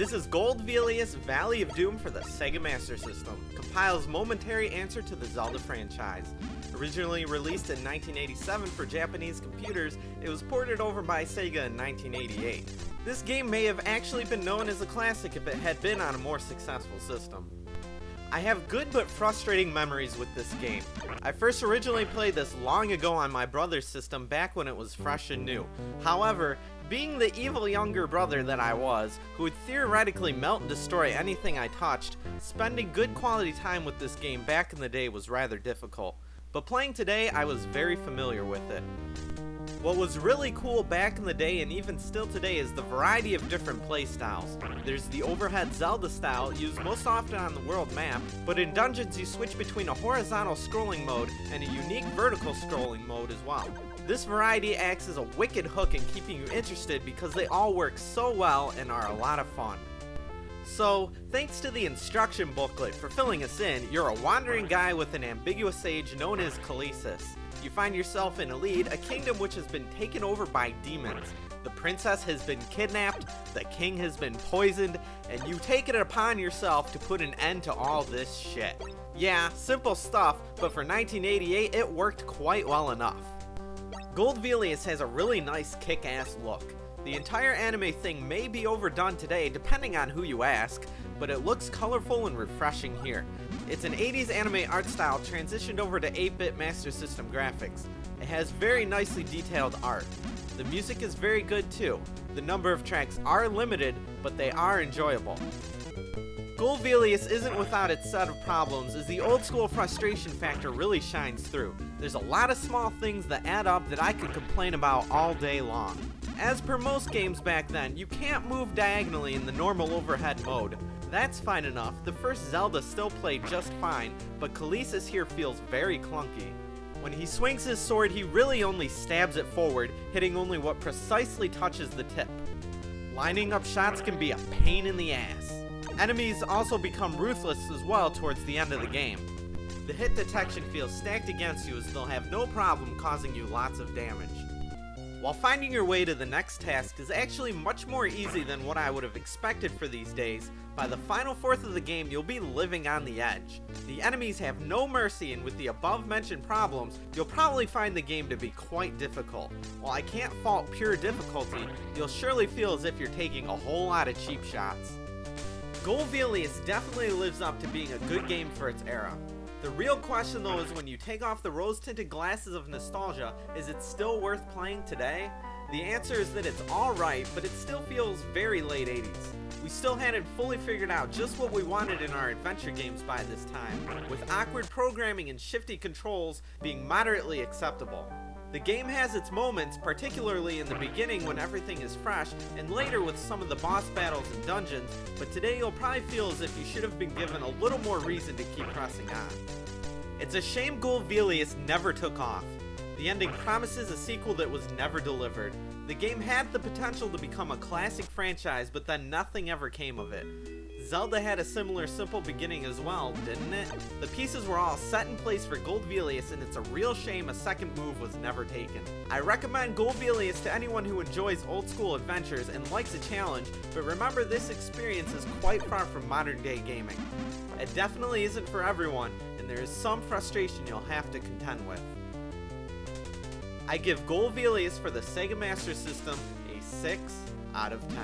This is Golvellius Valley of Doom for the Sega Master System. Compiles momentary answer to the Zelda franchise. Originally released in 1987 for Japanese computers, it was ported over by Sega in 1988. This game may have actually been known as a classic if it had been on a more successful system. I have good but frustrating memories with this game. I first originally played this long ago on my brother's system back when it was fresh and new. However, being the evil younger brother that I was, who would theoretically melt and destroy anything I touched, spending good quality time with this game back in the day was rather difficult. But playing today, I was very familiar with it. What was really cool back in the day and even still today is the variety of different playstyles. There's the overhead Zelda style, used most often on the world map, but in dungeons you switch between a horizontal scrolling mode and a unique vertical scrolling mode as well. This variety acts as a wicked hook in keeping you interested because they all work so well and are a lot of fun. So, thanks to the instruction booklet for filling us in, you're a wandering guy with an ambiguous sage known as Golvellius. You find yourself in Elide, a kingdom which has been taken over by demons. The princess has been kidnapped, the king has been poisoned, and you take it upon yourself to put an end to all this shit. Yeah, simple stuff, but for 1988 it worked quite well enough. Golvellius has a really nice kick-ass look. The entire anime thing may be overdone today depending on who you ask, but it looks colorful and refreshing here. It's an 80s anime art style transitioned over to 8-bit Master System graphics. It has very nicely detailed art. The music is very good too. The number of tracks are limited, but they are enjoyable. Golvellius isn't without its set of problems, as the old school frustration factor really shines through. There's a lot of small things that add up that I could complain about all day long. As per most games back then, you can't move diagonally in the normal overhead mode. That's fine enough, the first Zelda still played just fine, but Golvellius here feels very clunky. When he swings his sword, he really only stabs it forward, hitting only what precisely touches the tip. Lining up shots can be a pain in the ass. Enemies also become ruthless as well towards the end of the game. The hit detection feels stacked against you as they'll have no problem causing you lots of damage. While finding your way to the next task is actually much more easy than what I would have expected for these days, by the final fourth of the game you'll be living on the edge. The enemies have no mercy, and with the above mentioned problems, you'll probably find the game to be quite difficult. While I can't fault pure difficulty, you'll surely feel as if you're taking a whole lot of cheap shots. Golvellius definitely lives up to being a good game for its era. The real question though is when you take off the rose-tinted glasses of nostalgia, is it still worth playing today? The answer is that it's alright, but it still feels very late 80s. We still hadn't fully figured out just what we wanted in our adventure games by this time, with awkward programming and shifty controls being moderately acceptable. The game has its moments, particularly in the beginning when everything is fresh, and later with some of the boss battles and dungeons, but today you'll probably feel as if you should have been given a little more reason to keep pressing on. It's a shame Golvellius never took off. The ending promises a sequel that was never delivered. The game had the potential to become a classic franchise, but then nothing ever came of it. Zelda had a similar simple beginning as well, didn't it? The pieces were all set in place for Golvellius, and it's a real shame a second move was never taken. I recommend Golvellius to anyone who enjoys old school adventures and likes a challenge, but remember this experience is quite far from modern day gaming. It definitely isn't for everyone, and there is some frustration you'll have to contend with. I give Golvellius for the Sega Master System a 6 out of 10.